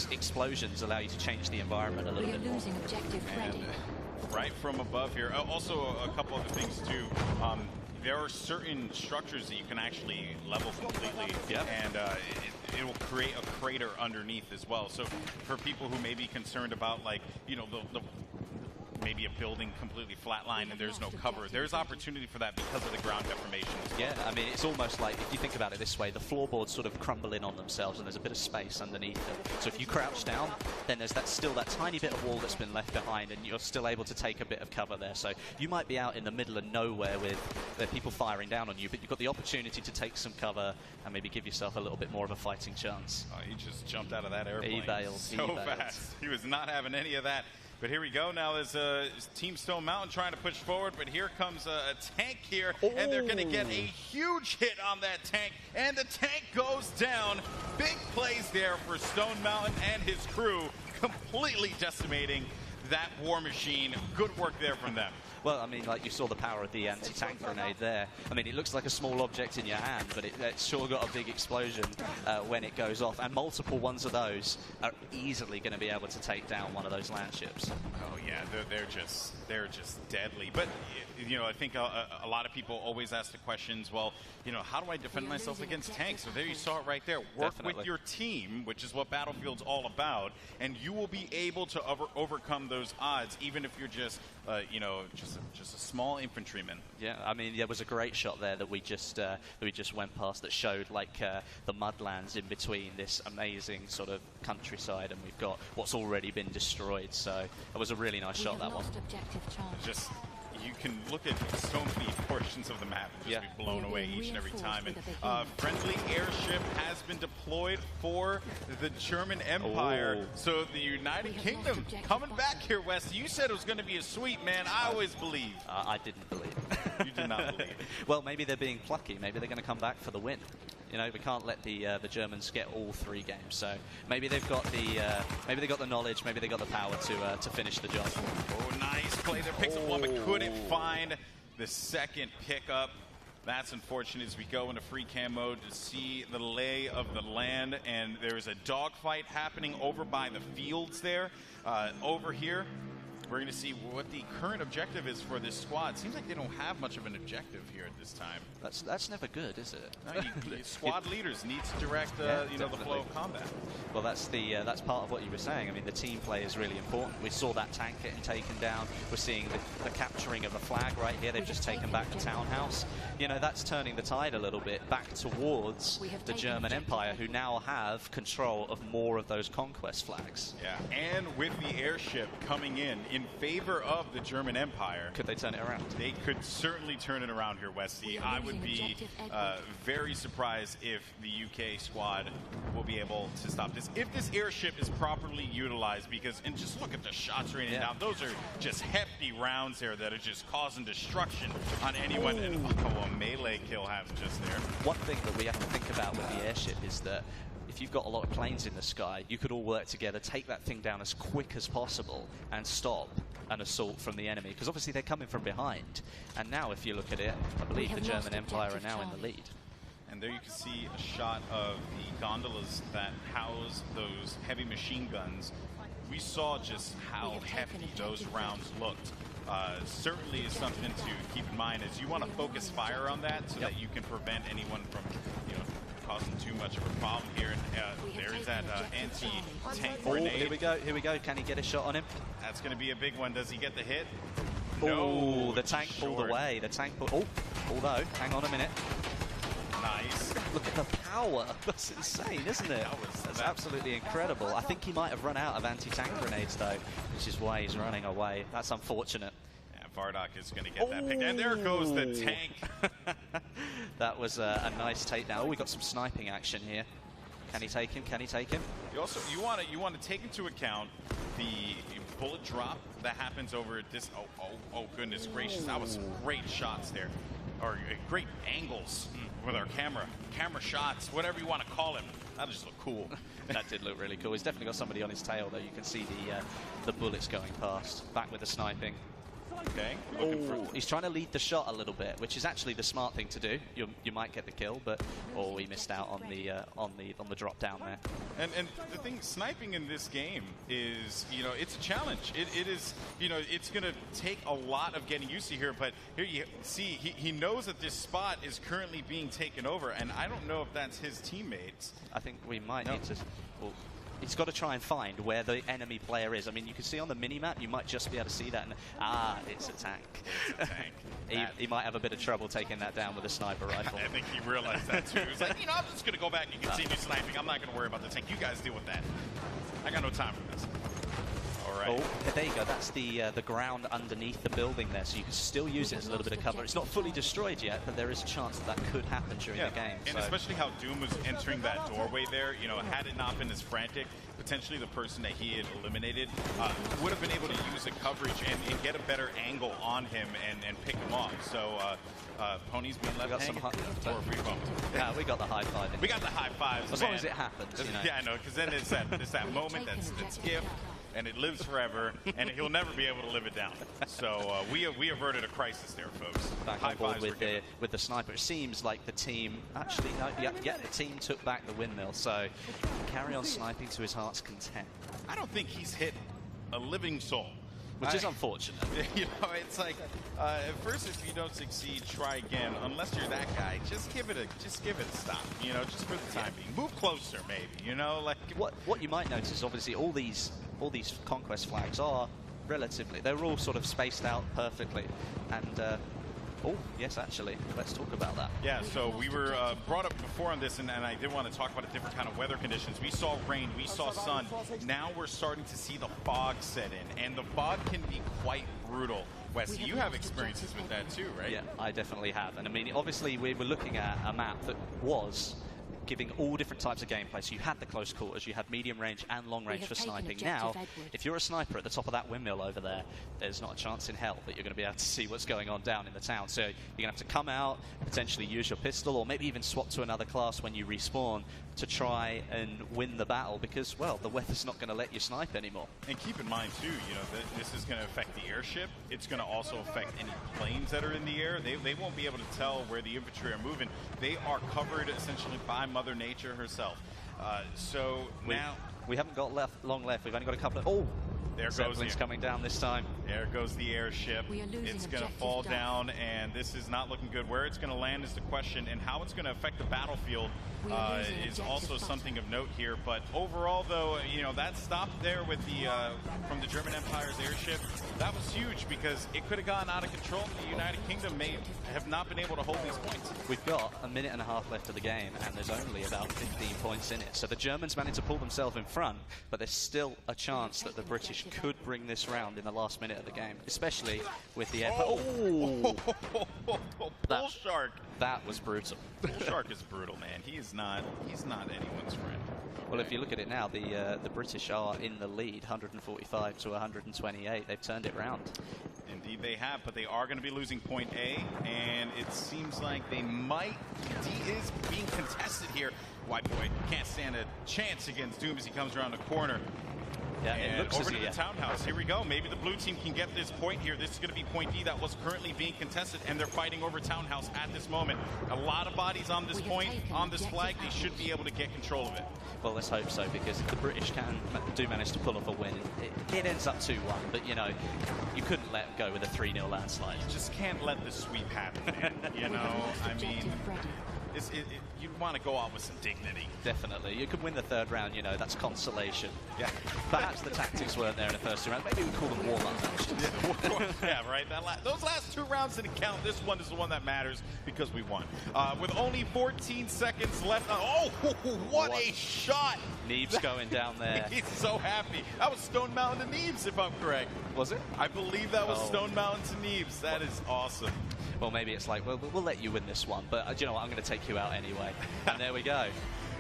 those explosions allow you to change the environment a little bit more. Losing objective Freddy. Right from above here. Also, a couple other things too. There are certain structures that you can actually level completely, and it will create a crater underneath as well. So for people who may be concerned about, like, you know, maybe a building completely flatlined and there's no cover, there's opportunity for that because of the ground deformation as well. Yeah, I mean, it's almost like, if you think about it this way, the floorboards sort of crumble in on themselves and there's a bit of space underneath them. So if you crouch down, then there's still that tiny bit of wall that's been left behind and you're still able to take a bit of cover there. So you might be out in the middle of nowhere with people firing down on you, but you've got the opportunity to take some cover and maybe give yourself a little bit more of a fighting chance. Oh, he just jumped out of that airplane. He bailed. So fast. He was not having any of that. But here we go. Now there's Team Stone Mountain trying to push forward, but here comes a tank here, and they're going to get a huge hit on that tank, and the tank goes down. Big plays there for Stone Mountain and his crew, completely decimating that war machine. Good work there from them. Well, I mean, like you saw the power of the anti-tank grenade there. I mean, it looks like a small object in your hand, but it's sure got a big explosion when it goes off. And multiple ones of those are easily going to be able to take down one of those land ships. Oh yeah, they're just deadly. But you know, I think a lot of people always ask the questions. Well, you know, how do I defend myself against tanks? So there you saw it right there. Work with your team, which is what Battlefield's all about, and you will be able to overcome those odds, even if you're just you know, just a small infantryman. Yeah, I mean, there was a great shot there that we just went past that showed like the mudlands in between this amazing sort of countryside, and we've got what's already been destroyed. So it was a really nice shot, that one. Just, you can look at so many portions of the map and just be blown away each and every time. And friendly airship has been deployed for the German Empire. So the United Kingdom coming back here, Wes. You said it was going to be a sweep, man. I always believe. I didn't believe. You did not believe. Well, maybe they're being plucky. Maybe they're going to come back for the win. You know, we can't let the Germans get all 3 games. So maybe they've got the knowledge. Maybe they got the power to finish the job. Oh, nice play there. Picks up one, but couldn't find the second pickup. That's unfortunate as we go into free cam mode to see the lay of the land. And there's a dogfight happening over by the fields there. Over here, we're going to see what the current objective is for this squad. Seems like they don't have much of an objective here at this time. That's never good, is it? No, squad leaders need to direct you know, the flow of combat. Well, that's part of what you were saying. I mean, the team play is really important. We saw that tank getting taken down. We're seeing the capturing of a flag right here. They've just taken back the townhouse. You know, that's turning the tide a little bit back towards the German Empire, who now have control of more of those conquest flags. Yeah, and with the airship coming in favor of the German Empire. Could they turn it around? They could certainly turn it around here, Westy. I would be very surprised if the UK squad will be able to stop this. If this airship is properly utilized, because, and just look at the shots raining down. Those are just hefty rounds there that are just causing destruction on anyone. And a melee kill happens just there. One thing that we have to think about with the airship is that if you've got a lot of planes in the sky, you could all work together, take that thing down as quick as possible and stop an assault from the enemy, because obviously they're coming from behind. And now if you look at it, I believe the German Empire are now in the lead. And there you can see a shot of the gondolas that house those heavy machine guns. We saw just how hefty those rounds looked. Certainly is something to keep in mind, is you want to focus fire on that so that you can prevent anyone from, you know, causing too much of a problem here. And there is that anti-tank grenade. Here we go. Can he get a shot on him? That's going to be a big one. Does he get the hit? No, the tank pulled away. The tank pulled. Although, hang on a minute. Nice. Look at the power. That's insane, isn't it? That's absolutely incredible. I think he might have run out of anti-tank grenades, though, which is why he's running away. That's unfortunate. Yeah, Vardok is going to get that pick. And there goes the tank. That was a nice takedown. Oh, we got some sniping action here. Can he take him? Can he take him? You want to take into account the bullet drop that happens over this. Oh goodness gracious! That was great shots there, or great angles with our camera shots, whatever you want to call him. That just looked cool. That did look really cool. He's definitely got somebody on his tail, though. You can see the bullets going past. Back with the sniping. Okay. Looking for He's trying to lead the shot a little bit, which is actually the smart thing to do. You might get the kill, but he missed out on the drop down there. And the thing, sniping in this game is, it's a challenge. It is, it's going to take a lot of getting used to here. But here you see, he knows that this spot is currently being taken over, and I don't know if that's his teammates. I think we might need to. Well, he's got to try and find where the enemy player is. I mean, you can see on the mini-map, you might just be able to see that. And, it's a tank. It's a tank. he might have a bit of trouble taking that down with a sniper rifle. I think he realized that too. He was like, I'm just going to go back and continue sniping. I'm not going to worry about the tank. You guys deal with that. I got no time for this. All right. Oh, there you go. That's the ground underneath the building there, so you can still use it as a little bit of cover. It's not fully destroyed yet, but there is a chance that could happen during the game. And especially how Doom was entering that doorway there, had it not been as frantic, potentially the person that he had eliminated would have been able to use the coverage and get a better angle on him and pick him off. So Pony's being left hanging for a free bump. Yeah, we got the high five. We got the high fives, as long as it happens. Yeah, I know, because then it's that moment that's gift. And it lives forever, and he'll never be able to live it down. So we averted a crisis there, folks. Back on board with the sniper. It seems like the team actually, the team took back the windmill. So carry on sniping to his heart's content. I don't think he's hit a living soul, which is unfortunate. It's like at first, if you don't succeed, try again. Unless you're that guy, just give it a stop. Just for the time being. Move closer, maybe. Like what you might notice, obviously, all these conquest flags are they're all sort of spaced out perfectly. And yes, actually, let's talk about that. Yeah, so we were brought up before on this, and I did want to talk about a different kind of weather conditions. We saw rain, we saw sun. Now we're starting to see the fog set in, and the fog can be quite brutal. Wes, you have experiences with that too, right? Yeah, I definitely have. And I mean, obviously, we were looking at a map that was giving all different types of gameplay. So you had the close quarters, you had medium range and long range for sniping. Now, if you're a sniper at the top of that windmill over there, there's not a chance in hell that you're going to be able to see what's going on down in the town. So you're going to have to come out, potentially use your pistol, or maybe even swap to another class when you respawn to try and win the battle, because, well, the weather's not going to let you snipe anymore. And keep in mind, too, that this is going to affect the airship. It's going to also affect any planes that are in the air. They won't be able to tell where the infantry are moving. They are covered, essentially, by Mother Nature herself. We haven't got long left. We've only got a couple of... There goes Zeppelin's coming down this time. There goes the airship. It's going to fall down, and this is not looking good. Where it's going to land is the question, and how it's going to affect the battlefield is also something of note here. But overall, though, that stop there with from the German Empire's airship, that was huge, because it could have gone out of control. The United Kingdom may have not been able to hold these points. We've got a minute and a half left of the game, and there's only about 15 points in it. So the Germans managed to pull themselves in front, but there's still a chance that the British could bring this round in the last minute of the game, especially with the air. Bull Shark. That was brutal. Bull Shark is brutal, man. He's not anyone's friend. Well, if you look at it now, the British are in the lead, 145 to 128. They've turned it round. Indeed they have, but they are going to be losing point A, and it seems like they might. D is being contested here. White Boy can't stand a chance against Doom as he comes around the corner. Yeah, and it looks over to the townhouse. Here we go. Maybe the blue team can get this point here. This is going to be point D that was currently being contested, and they're fighting over townhouse at this moment. A lot of bodies on this point, on this flag. They should be able to get control of it. Well, let's hope so, because if the British do manage to pull off a win, it ends up 2-1. But, you couldn't let go with a 3-0 landslide. You just can't let the sweep happen, man. I mean... you want to go out with some dignity. Definitely. You could win the third round, that's consolation. Yeah. Perhaps the tactics weren't there in the first 2 rounds. Maybe we call them warm-up matches. Yeah, right. Those last 2 rounds didn't count. This one is the one that matters because we won. With only 14 seconds left. What a shot! Neebs going down there. He's so happy. That was Stone Mountain to Neebs, if I'm correct. Was it? I believe that was Stone Mountain to Neebs. That is awesome. Well, maybe it's like, well, we'll let you win this one, but do you know what? I'm going to take you out anyway. And there we go.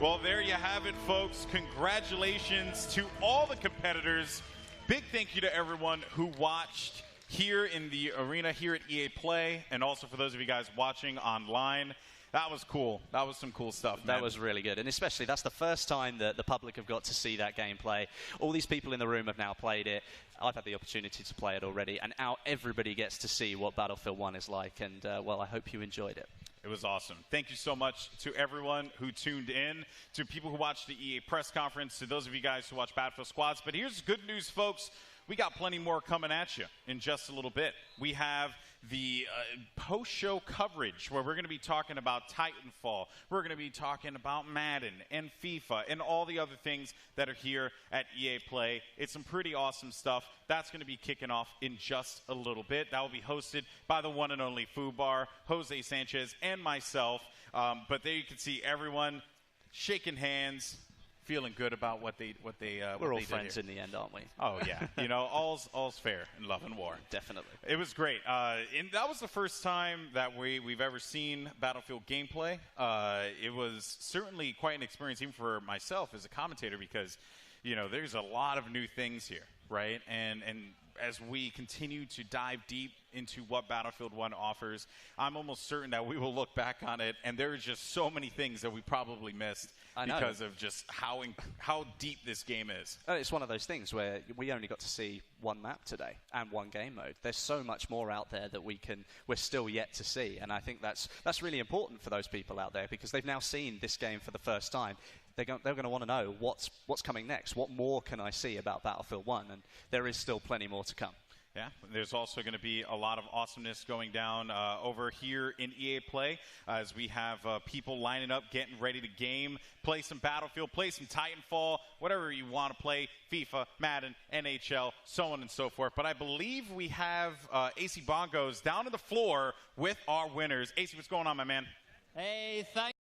Well, there you have it, folks. Congratulations to all the competitors. Big thank you to everyone who watched here in the arena here at EA Play, and also for those of you guys watching online. That was cool. That was some cool stuff, man. That was really good. And especially, that's the first time that the public have got to see that gameplay. All these people in the room have now played it. I've had the opportunity to play it already. And now everybody gets to see what Battlefield 1 is like. And, well, I hope you enjoyed it. It was awesome. Thank you so much to everyone who tuned in, to people who watched the EA press conference, to those of you guys who watch Battlefield Squads. But here's good news, folks. We got plenty more coming at you in just a little bit. We have the post-show coverage where we're going to be talking about Titanfall. We're going to be talking about Madden and FIFA and all the other things that are here at EA Play. It's some pretty awesome stuff. That's going to be kicking off in just a little bit. That will be hosted by the one and only Fubar, Jose Sanchez, and myself. But there you can see everyone shaking hands, feeling good about what they We're all did friends here. in the end, aren't we? Oh yeah, you know, all's fair in love and war. Definitely. It was great, and that was the first time that we've ever seen Battlefield gameplay. It was certainly quite an experience, even for myself as a commentator, because you know there's a lot of new things here, right? And as we continue to dive deep into what Battlefield 1 offers, I'm almost certain that we will look back on it, and there are just so many things that we probably missed because of just how deep this game is. It's one of those things where we only got to see one map today and one game mode. There's so much more out there that we're still yet to see, and I think that's really important for those people out there because they've now seen this game for the first time. They're going to want to know what's coming next. What more can I see about Battlefield 1? And there is still plenty more to come. Yeah, there's also going to be a lot of awesomeness going down over here in EA Play as we have people lining up, getting ready to game, play some Battlefield, play some Titanfall, whatever you want to play, FIFA, Madden, NHL, so on and so forth. But I believe we have AC Bongos down on the floor with our winners. AC, what's going on, my man? Hey, thank